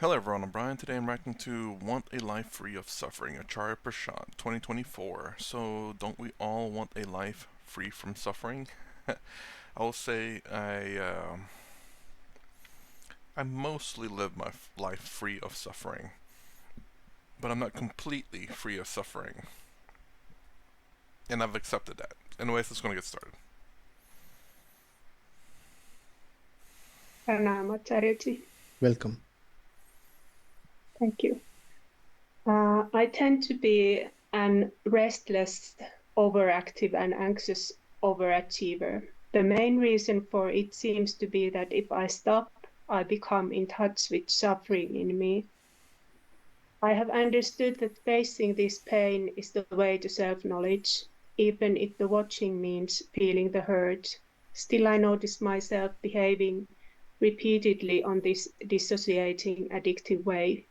Hello everyone, I'm Brian. Today I'm reacting to Want a Life Free of Suffering, Acharya Prashant, 2024. So, don't we all want a life free from suffering? I will say I mostly live my life free of suffering, but I'm not completely free of suffering, and I've accepted that. Anyways, let's go get started. Pranam Acharya. Welcome. Thank you. I tend to be an restless, overactive, and anxious overachiever. The main reason for it seems to be that if I stop, I become in touch with suffering in me. I have understood that facing this pain is the way to self-knowledge, even if the watching means feeling the hurt. Still, I notice myself behaving repeatedly on this dissociating, addictive way.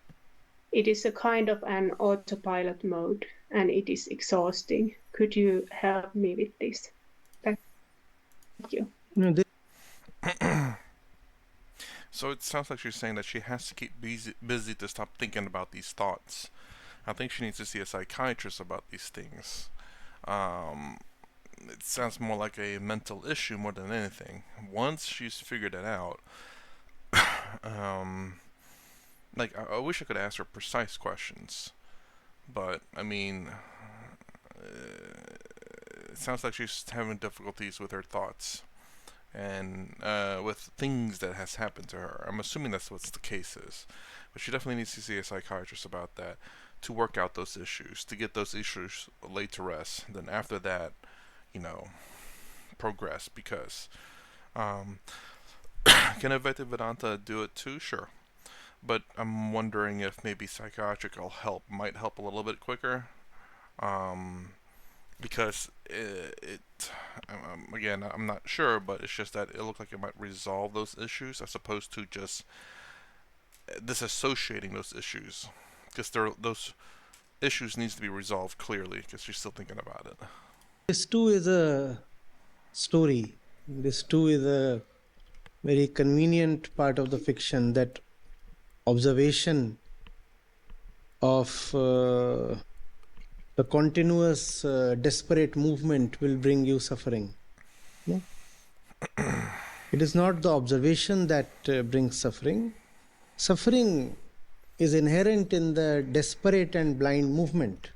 It is a kind of an autopilot mode, and it is exhausting. Could you help me with this? Thank you. This So, it sounds like she's saying that she has to keep busy to stop thinking about these thoughts. I think she needs to see a psychiatrist about these things. Um, it sounds more like a mental issue more than anything. Once she's figured it out, um, I wish I could ask her precise questions, but I mean, it sounds like she's having difficulties with her thoughts and with things that has happened to her. I'm assuming that's what the case is, but she definitely needs to see a psychiatrist about that to work out those issues, to get those issues laid to rest. Then after that, you know, progress because um, can Advaita Vedanta do it too? Sure. But I'm wondering if maybe psychiatrical help might help a little bit quicker. Um, because again, I'm not sure, but it's just that it looked like it might resolve those issues as opposed to just disassociating those issues. Because those issues needs to be resolved clearly because she's still thinking about it. too is a story. This too is a very convenient part of the fiction, that observation of the continuous desperate movement will bring you suffering. No? It is not the observation that brings suffering. Suffering is inherent in the desperate and blind movement.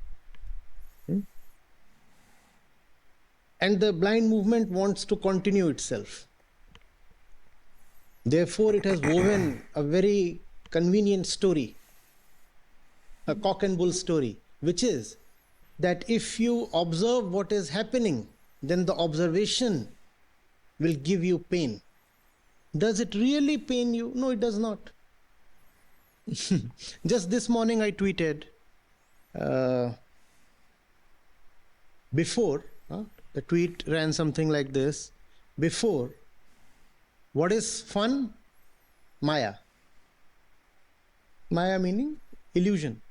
And the blind movement wants to continue itself. Therefore, it has woven a very convenient story, a cock and bull story, which is that if you observe what is happening, then the observation will give you pain. Does it really pain you? No, it does not. Just this morning I tweeted, before, the tweet ran something like this: before, what is fun? Maya. Maya meaning illusion.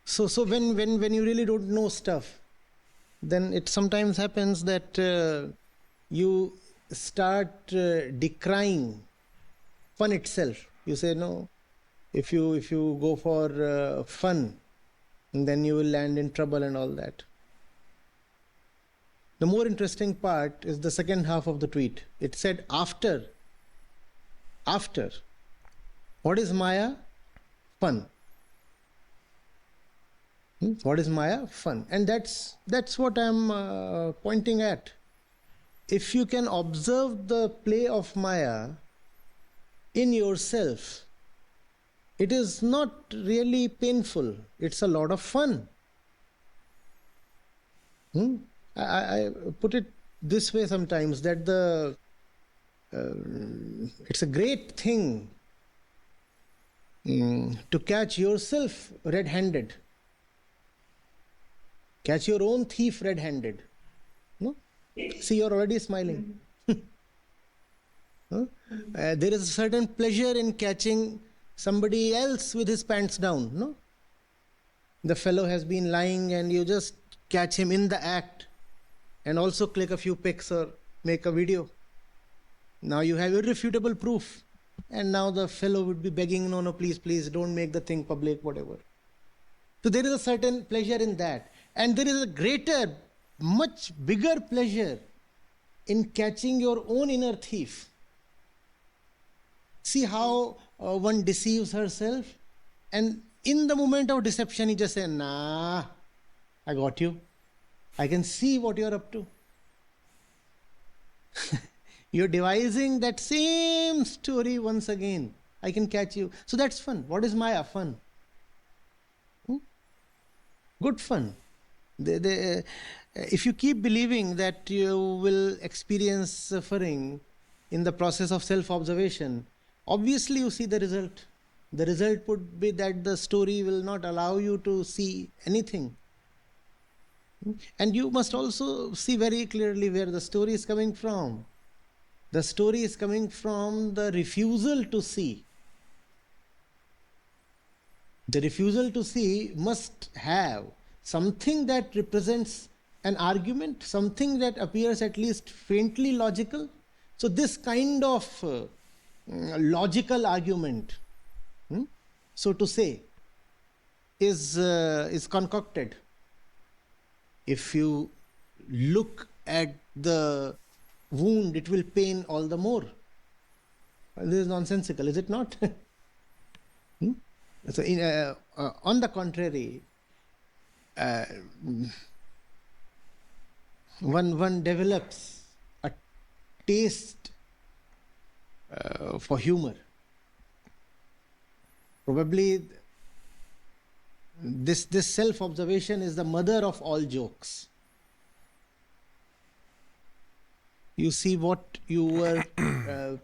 So when you really don't know stuff, then it sometimes happens that you start decrying fun itself. You say, no, if you go for fun, then you will land in trouble and all that. The more interesting part is the second half of the tweet. It said, after. What is Maya? Fun. What is Maya? Fun. And that's what I'm pointing at. If you can observe the play of Maya in yourself, it is not really painful. It's a lot of fun. I put it this way sometimes, that it's a great thing to catch yourself red-handed. Catch your own thief red-handed. No? See, you're already smiling. There is a certain pleasure in catching somebody else with his pants down. No? The fellow has been lying and you just catch him in the act and also click a few pics or make a video. Now you have irrefutable proof. And now the fellow would be begging, no, no, please, please, don't make the thing public, whatever. So there is a certain pleasure in that. And there is a greater, much bigger pleasure in catching your own inner thief. See how one deceives herself? And in the moment of deception, you just say, nah, I got you. I can see what you're up to. You're devising that same story once again. I can catch you. So that's fun. What is Maya? Fun. Good fun. If you keep believing that you will experience suffering in the process of self-observation, obviously you see the result. The result would be that the story will not allow you to see anything. And you must also see very clearly where the story is coming from. The story is coming from the refusal to see. The refusal to see must have something that represents an argument, something that appears at least faintly logical. So this kind of logical argument, so to say, is concocted. If you look at the wound, it will pain all the more. This is nonsensical, is it not? So, on the contrary, one develops a taste for humor. Probably this self-observation is the mother of all jokes. You see what you were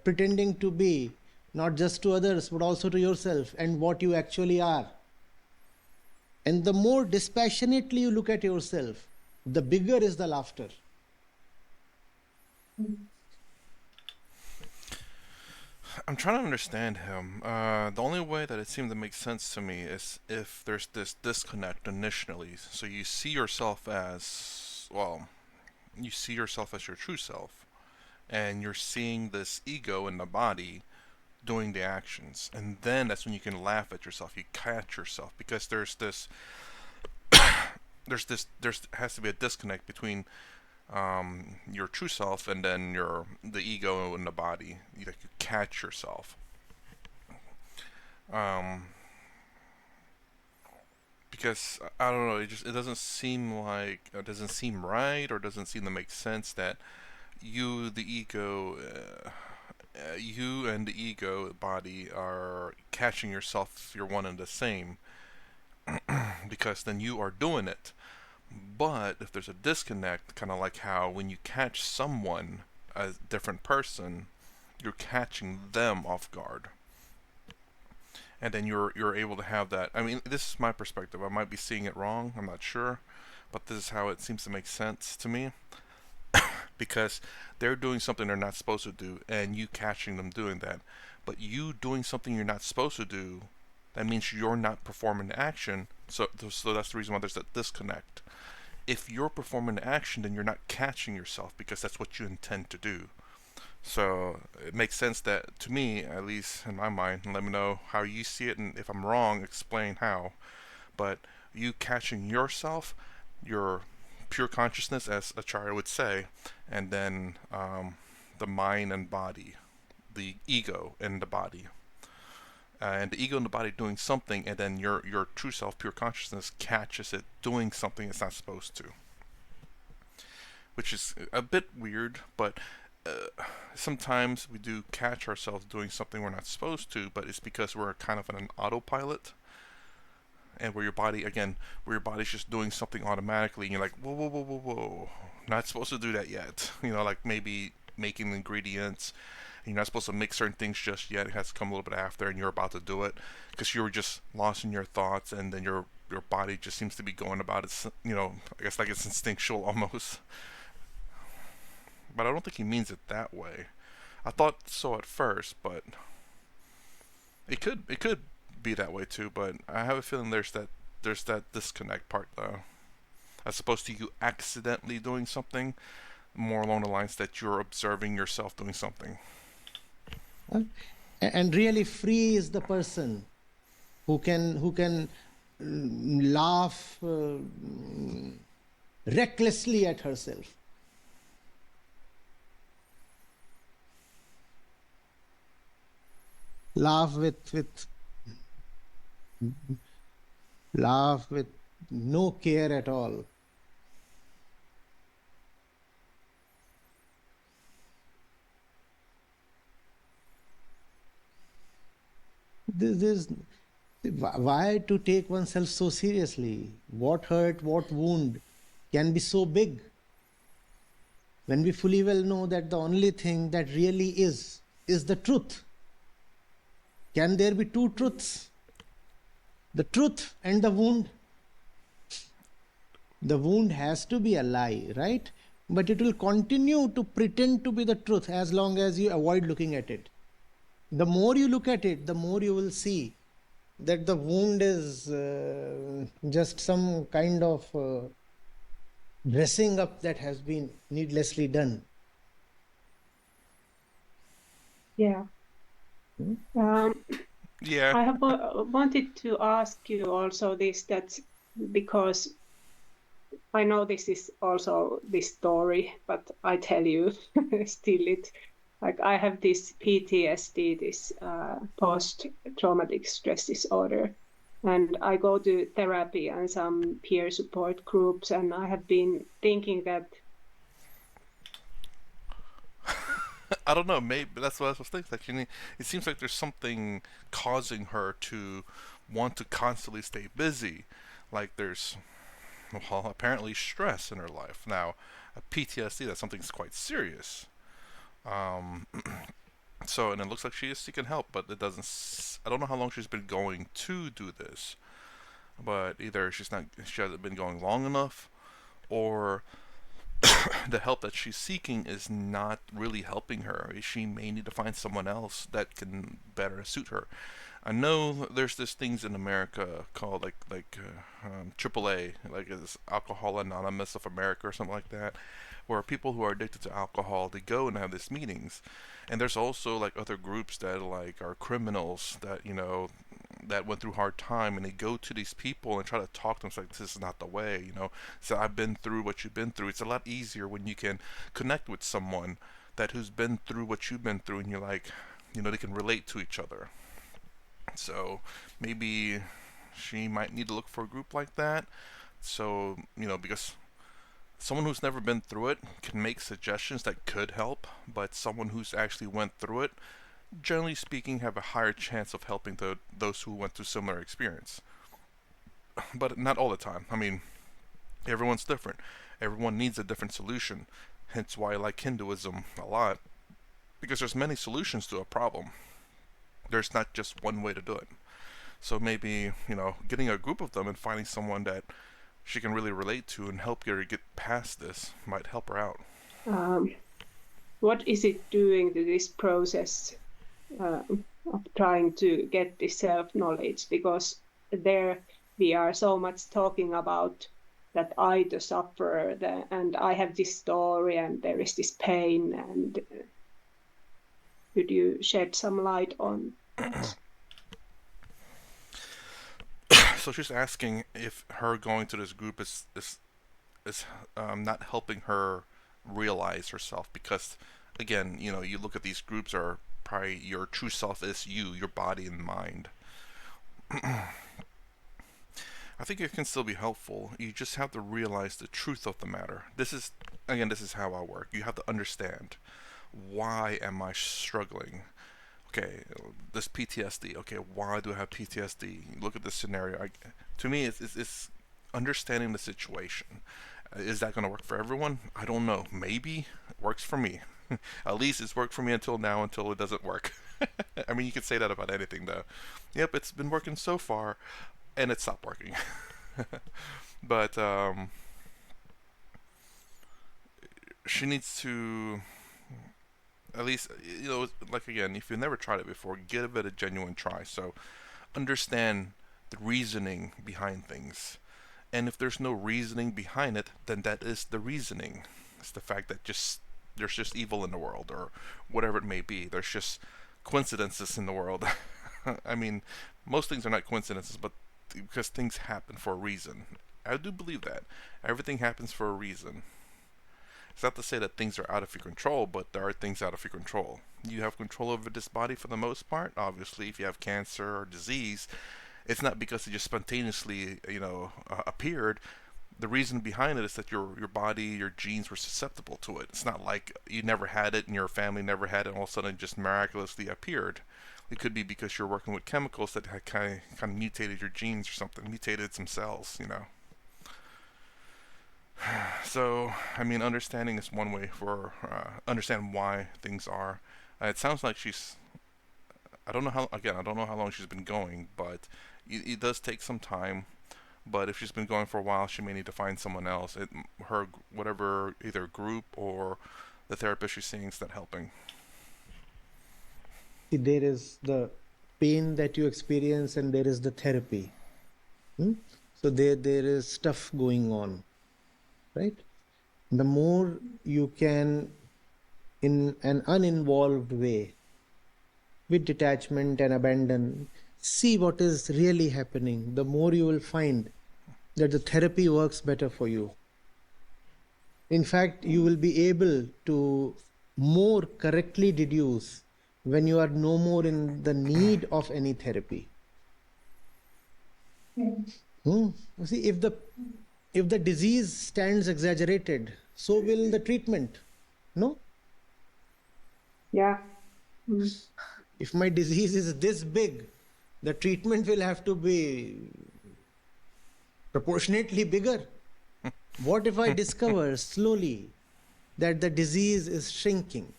pretending to be, not just to others, but also to yourself, and what you actually are. And the more dispassionately you look at yourself, the bigger is the laughter. I'm trying to understand him. The only way that it seemed to make sense to me is if there's this disconnect initially. So you see yourself as, well, you see yourself as your true self, and you're seeing this ego in the body doing the actions, and then that's when you can laugh at yourself. You catch yourself because there's has to be a disconnect between your true self and then the ego in the body. You catch yourself. Um, because I don't know, it doesn't seem like it doesn't seem right or doesn't seem to make sense that you the ego you and the ego body are catching yourself. You're one and the same because then you are doing it. But if there's a disconnect, kind of like how when you catch someone, a different person, you're catching them off guard, and then you're able to have that. I mean, this is my perspective. I might be seeing it wrong. I'm not sure, but this is how it seems to make sense to me. Because they're doing something they're not supposed to do, and you catching them doing that. But you doing something you're not supposed to do, that means you're not performing the action. So that's the reason why there's that disconnect. If you're performing the action, then you're not catching yourself because that's what you intend to do. So it makes sense that, to me, at least in my mind, and let me know how you see it, and if I'm wrong, explain how. But you catching yourself, your pure consciousness, as Acharya would say, and then the mind and body, the ego in the body. And the ego in the body doing something, and then your true self, pure consciousness, catches it doing something it's not supposed to. Which is a bit weird, but sometimes we do catch ourselves doing something we're not supposed to, but it's because we're kind of in an autopilot, and where your body's just doing something automatically, and you're like, whoa, whoa, whoa, whoa, whoa, not supposed to do that yet. Like maybe making ingredients. You're not supposed to mix certain things just yet. It has to come a little bit after, and you're about to do it because you were just lost in your thoughts, and then your body just seems to be going about it. I guess like it's instinctual almost. But I don't think he means it that way. I thought so at first, but it could be that way too. But I have a feeling there's that disconnect part though, as opposed to you accidentally doing something, more along the lines that you're observing yourself doing something. And really free is the person who can laugh recklessly at herself. Laugh with no care at all. This why to take oneself so seriously? What hurt, what wound can be so big when we fully well know that the only thing that really is the truth? Can there be two truths? The truth and the wound? The wound has to be a lie, right? But it will continue to pretend to be the truth as long as you avoid looking at it. The more you look at it, the more you will see that the wound is just some kind of dressing up that has been needlessly done. Yeah. Yeah. I have wanted to ask you also this, that because I know this is also this story, but I tell you still it, like I have this PTSD, this post-traumatic stress disorder, and I go to therapy and some peer support groups, and I have been thinking that I don't know. Maybe that's what I was thinking. Like it seems like there's something causing her to want to constantly stay busy. Like there's, well, apparently stress in her life. Now, a PTSD, that's something that's quite serious. Um, so, and it looks like she is seeking help, but it doesn't. I don't know how long she's been going to do this, but either she hasn't been going long enough, or the help that she's seeking is not really helping her. She may need to find someone else that can better suit her. I know there's this things in America called AAA, like it's Alcohol Anonymous of America or something like that, where people who are addicted to alcohol they go and have these meetings, and there's also like other groups that like are criminals that that went through hard time and they go to these people and try to talk to them. It's like this is not the way, So I've been through what you've been through. It's a lot easier when you can connect with someone that who's been through what you've been through, and you're like, they can relate to each other. So maybe she might need to look for a group like that. So, because someone who's never been through it can make suggestions that could help, but someone who's actually went through it, generally speaking, have a higher chance of helping those who went through similar experience. But not all the time. I mean, everyone's different. Everyone needs a different solution. Hence why I like Hinduism a lot, because there's many solutions to a problem. There's not just one way to do it. So maybe, getting a group of them and finding someone that she can really relate to and help her get past this might help her out. what is it doing to this process of trying to get this self-knowledge? Because there we are so much talking about that I, the sufferer, and I have this story and there is this pain, and could you shed some light on that? So she's asking if her going to this group is not helping her realize herself, because again, you look at these groups are probably your true self is you, your body and mind. I think it can still be helpful. You just have to realize the truth of the matter. This is how I work. You have to understand, why am I struggling? Okay, this PTSD. Okay, why do I have PTSD? Look at this scenario. To me, it's understanding the situation. Is that going to work for everyone? I don't know. Maybe it works for me. At least it's worked for me until now, until it doesn't work. I mean, you could say that about anything, though. Yep, it's been working so far, and it stopped working. But she needs to, at least, like again, if you've never tried it before, give it a genuine try. So understand the reasoning behind things. And if there's no reasoning behind it, then that is the reasoning. It's the fact that there's just evil in the world, or whatever it may be. There's just coincidences in the world. I mean, most things are not coincidences, but because things happen for a reason. I do believe that everything happens for a reason. It's not to say that things are out of your control, but there are things out of your control. You have control over this body for the most part. Obviously, if you have cancer or disease, it's not because it just spontaneously, appeared. The reason behind it is that your body, your genes were susceptible to it. It's not like you never had it and your family never had it, and all of a sudden it just miraculously appeared. It could be because you're working with chemicals that had kind of mutated your genes or something, mutated some cells. So, I mean, understanding is one way for understand why things are. It sounds like she's. I don't know how. Again, I don't know how long she's been going, but it does take some time. But if she's been going for a while, she may need to find someone else. Her whatever, either group or the therapist she's seeing is not helping. There is the pain that you experience, and there is the therapy. So there is stuff going on, right? The more you can, in an uninvolved way, with detachment and abandon, see what is really happening, the more you will find that the therapy works better for you. In fact, you will be able to more correctly deduce when you are no more in the need of any therapy. See, if the disease stands exaggerated, so will the treatment. No? Yeah. If my disease is this big, the treatment will have to be proportionately bigger. What if I discover slowly that the disease is shrinking?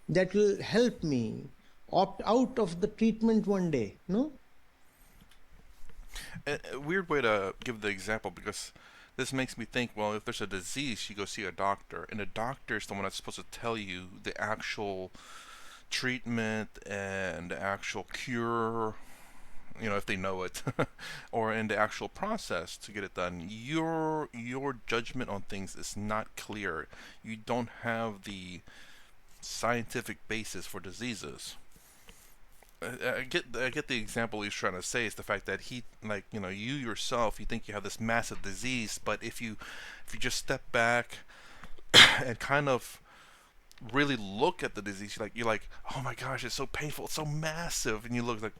That will help me opt out of the treatment one day, no? A weird way to give the example, because this makes me think, well, if there's a disease, you go see a doctor, and the doctor is the one that's supposed to tell you the actual treatment and the actual cure, if they know it, or in the actual process to get it done. Your judgment on things is not clear. You don't have the scientific basis for diseases. I get the example he's trying to say is the fact that you yourself, you think you have this massive disease, but if you just step back and kind of really look at the disease, you're like, oh my gosh, it's so painful, it's so massive, and you look like,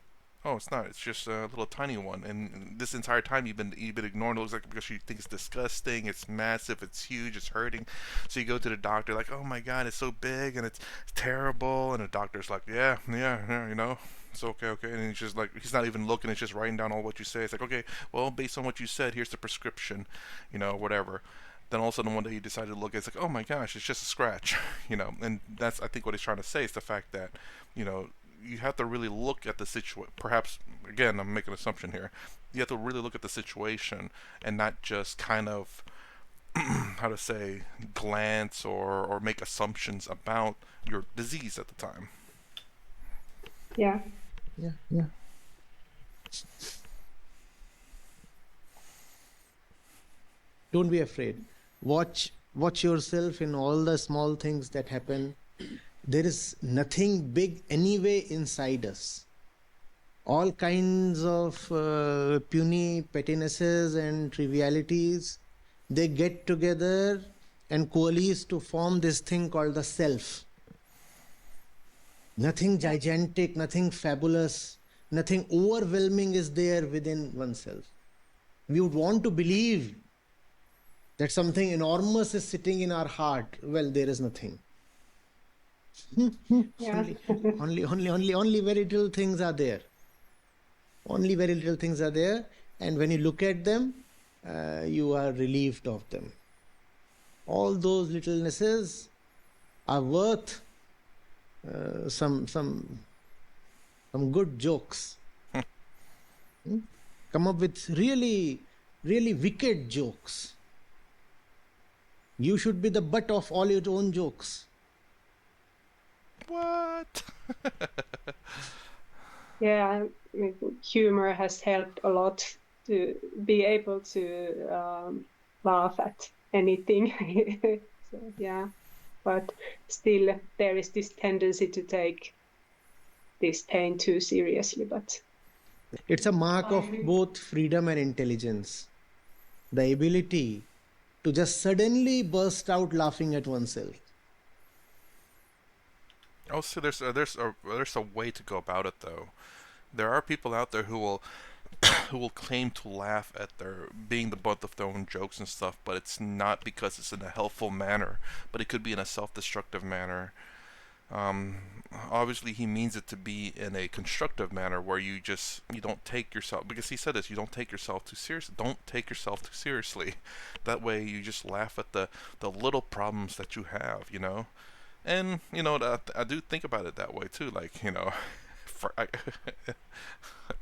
oh, it's not, it's just a little tiny one, and this entire time you've been ignoring it. Looks like because you think it's disgusting, it's massive, it's huge, it's hurting. So you go to the doctor like, oh my god, it's so big and it's terrible, and the doctor's like, yeah, it's okay, and he's just like, he's not even looking, it's just writing down all what you say. It's like, okay, well, based on what you said, here's the prescription, whatever. Then all of a sudden one day you decide to look, it's like, oh my gosh, it's just a scratch, and that's, I think, what he's trying to say is the fact that, you have to really look at the situation. Perhaps, again, I'm making an assumption here. You have to really look at the situation and not just kind of, how to say, glance or make assumptions about your disease at the time. Yeah. Yeah. Don't be afraid. Watch yourself in all the small things that happen. There is nothing big anyway inside us. All kinds of puny pettinesses and trivialities, they get together and coalesce to form this thing called the self. Nothing gigantic, nothing fabulous, nothing overwhelming is there within oneself. We would want to believe that something enormous is sitting in our heart. Well, there is nothing. Yeah. Only very little things are there. Only very little things are there, and when you look at them, you are relieved of them. All those littlenesses are worth some good jokes. Come up with really wicked jokes. You should be the butt of all your own jokes. What? Yeah, humor has helped a lot to be able to laugh at anything. So, yeah. but still there is this tendency to take this pain too seriously. But It's a mark of both freedom and intelligence. The ability to just suddenly burst out laughing at oneself. Also, there's a way to go about it though. There are people out there who will who will claim to laugh at their being the butt of their own jokes and stuff, but it's not because it's in a helpful manner, but it could be in a self-destructive manner. Um, Obviously, he means it to be in a constructive manner where you don't take yourself, because he said this, you don't take yourself too seriously. Don't take yourself too seriously. That way, you just laugh at the little problems that you have, you know. And I do think about it that way too. Like for, I,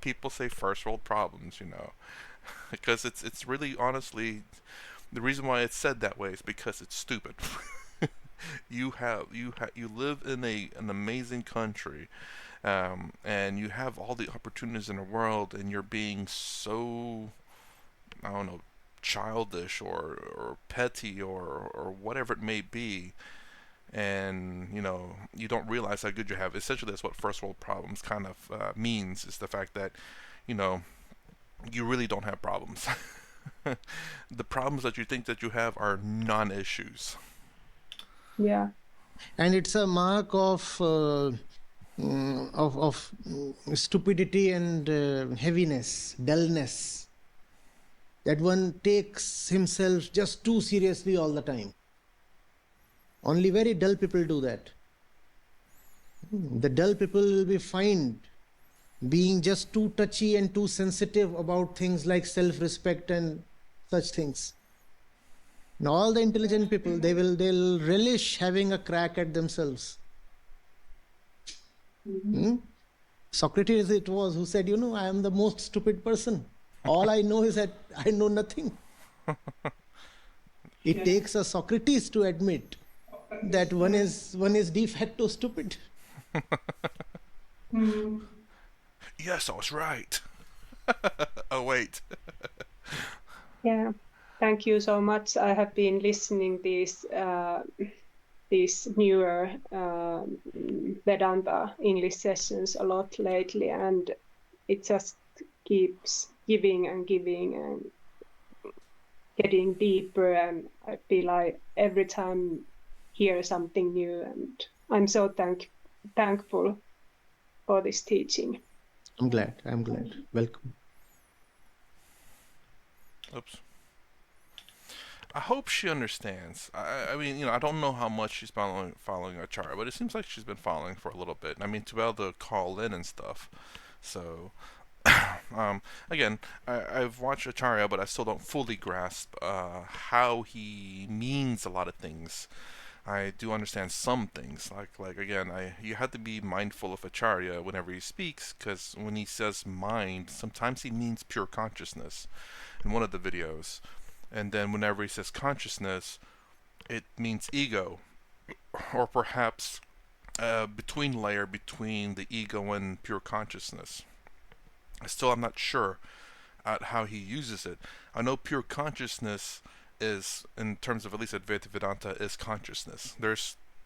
people say first world problems, because it's really honestly the reason why it's said that way is because it's stupid. You live in an amazing country, and you have all the opportunities in the world, and you're being so, I don't know, childish or petty or whatever it may be, and you don't realize how good you have. Essentially, that's what first world problems kind of means, is the fact that you know you really don't have problems. The problems that you think that you have are non-issues. yeah. And it's a mark of stupidity and heaviness, dullness, that one takes himself just too seriously all the time. Only very dull people do that. The dull people will be fined being just too touchy and too sensitive about things like self-respect and such things. And all the intelligent people, they'll relish having a crack at themselves. Hmm? Socrates it was who said, I am the most stupid person. All I know is that I know nothing. It takes a Socrates to admit that one is de facto stupid. Yes, I was right. Oh wait. Yeah, thank you so much. I have been listening these newer Vedanta English sessions a lot lately, and it just keeps giving and giving and getting deeper. And I feel like every time hear something new, and I'm so thankful for this teaching. I'm glad. Welcome. Oops. I hope she understands. I mean, I don't know how much she's following Acharya, but it seems like she's been following for a little bit. I mean, to be able to call in and stuff. So, again, I've watched Acharya, but I still don't fully grasp how he means a lot of things. I do understand some things, like again, you have to be mindful of Acharya whenever he speaks, because when he says mind, sometimes he means pure consciousness in one of the videos, and then whenever he says consciousness, it means ego, or perhaps between layer between the ego and pure consciousness. Still, I'm not sure at how he uses it. I know pure consciousness is, in terms of at least Advaita Vedanta, is consciousness.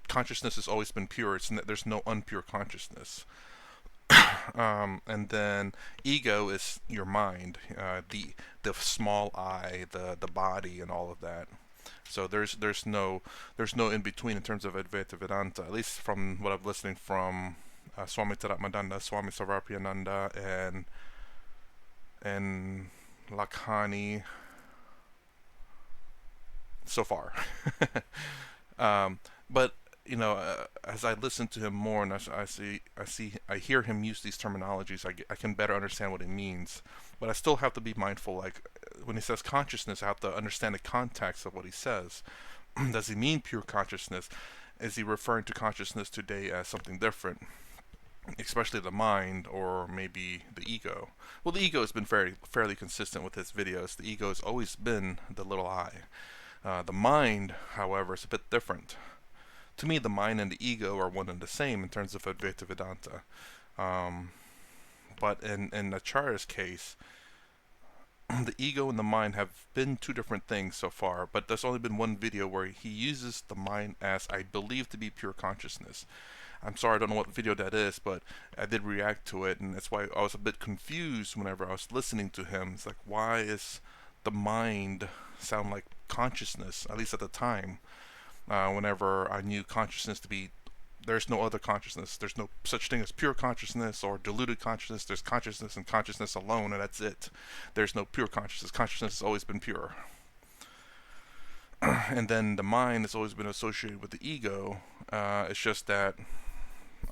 Consciousness has always been pure. There's no unpure consciousness. And then ego is your mind, the small I, the body, and all of that. So there's no in between in terms of Advaita Vedanta, at least from what I'm listening from Swami Taratmadanda, Swami Sarvapriyananda, and Lakhani so far. But as I listen to him more, and I hear him use these terminologies, I can better understand what it means. But I still have to be mindful. Like when he says consciousness, I have to understand the context of what he says. Does he mean pure consciousness? Is he referring to consciousness today as something different, especially the mind, or maybe the ego? Well, the ego has been fairly consistent with his videos. The ego has always been the little I. The mind, however, is a bit different. To me, the mind and the ego are one and the same in terms of Advaita Vedanta. But in Acharya's case, the ego and the mind have been two different things so far, but there's only been one video where he uses the mind as I believe to be pure consciousness. I'm sorry, I don't know what video that is, but I did react to it, and that's why I was a bit confused whenever I was listening to him. It's like, why is the mind sound like consciousness, at least at the time, whenever I knew consciousness to be there's no other consciousness. There's no such thing as pure consciousness or diluted consciousness. There's consciousness and consciousness alone, and that's it. There's no pure consciousness. Consciousness has always been pure. And then the mind has always been associated with the ego. It's just that,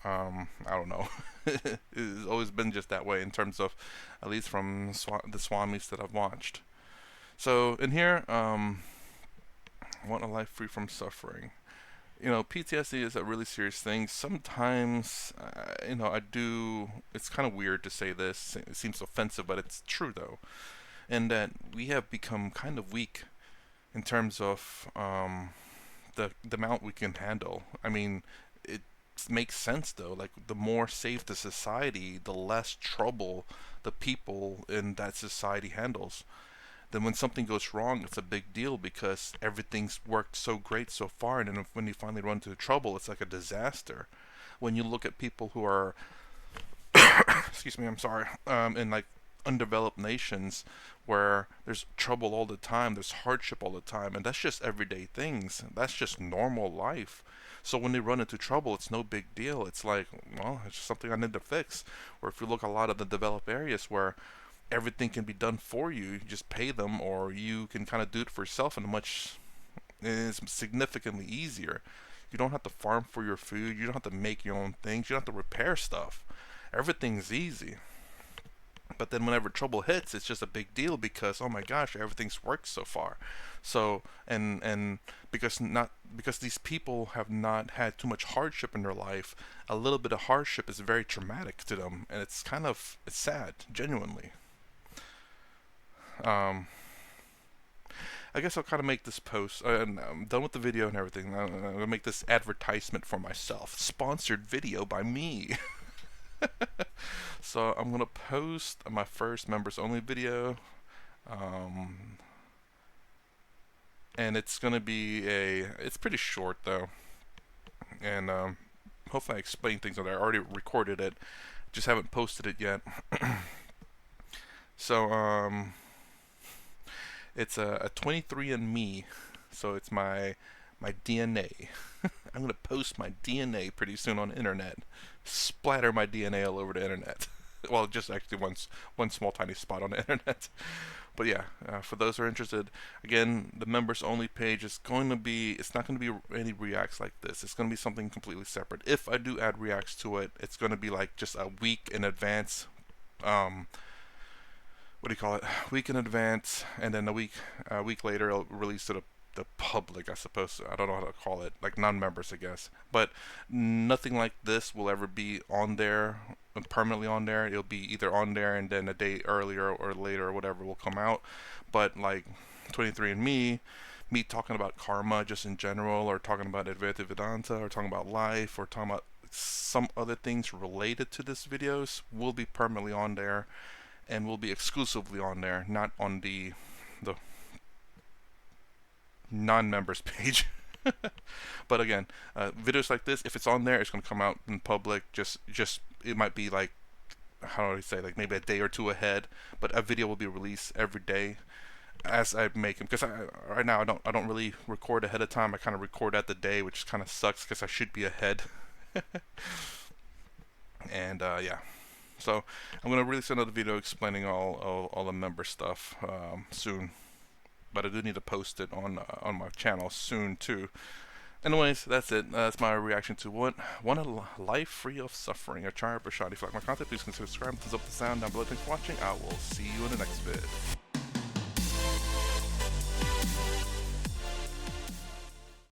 I don't know. It's always been just that way in terms of, at least from the Swamis that I've watched. So in here, want a life free from suffering. PTSD is a really serious thing. Sometimes, I do. It's kind of weird to say this. It seems offensive, but it's true though. And that we have become kind of weak in terms of the amount we can handle. I mean, it makes sense though. Like the more safe the society, the less trouble the people in that society handles. Then when something goes wrong, it's a big deal because everything's worked so great so far, and then when you finally run into trouble, it's like a disaster. When you look at people who are, excuse me, I'm sorry, in like undeveloped nations where there's trouble all the time, there's hardship all the time, and that's just everyday things. That's just normal life. So when they run into trouble, it's no big deal. It's like, well, it's just something I need to fix. Or if you look at a lot of the developed areas where everything can be done for you. You just pay them, or you can kind of do it for yourself in a much it's significantly easier. You don't have to farm for your food. You don't have to make your own things. You don't have to repair stuff. Everything's easy. But then whenever trouble hits, it's just a big deal because oh my gosh, everything's worked so far. So and because these people have not had too much hardship in their life, a little bit of hardship is very traumatic to them, and it's sad, genuinely. Um, I guess I'll kind of make this post. I'm done with the video and everything. I'm gonna make this advertisement for myself. Sponsored video by me. So I'm gonna post my first members only video, and it's gonna be it's pretty short though, and hopefully I explain things on there. I already recorded it, just haven't posted it yet. So it's a 23andMe, so it's my DNA. I'm gonna post my DNA pretty soon on the internet. Splatter my DNA all over the internet. Well, just actually one small tiny spot on the internet. But yeah, for those who are interested, again, the members only page is going to be. It's not going to be any reacts like this. It's going to be something completely separate. If I do add reacts to it, it's going to be like just a week in advance. What do you call it? Week in advance, and then a week later, it'll release to the public, I suppose. I don't know how to call it, like non-members, I guess. But nothing like this will ever be on there, permanently on there. It'll be either on there and then a day earlier or later or whatever will come out. But like 23andMe, me talking about karma just in general, or talking about Advaita Vedanta, or talking about life, or talking about some other things related to this videos will be permanently on there, and will be exclusively on there, not on the non-members page. But again, videos like this, if it's on there, it's going to come out in public. Just it might be like, how do I say, like maybe a day or two ahead, but a video will be released every day as I make them, because right now I don't really record ahead of time. I kind of record at the day, which kind of sucks because I should be ahead. And yeah, so I'm gonna release another video explaining all the member stuff soon, but I do need to post it on my channel soon too. Anyways, that's it. That's my reaction to want a life free of suffering. Acharya Prashad. If you like my content, please consider subscribing. Thumbs up the sound down below. Thanks for watching. I will see you in the next vid.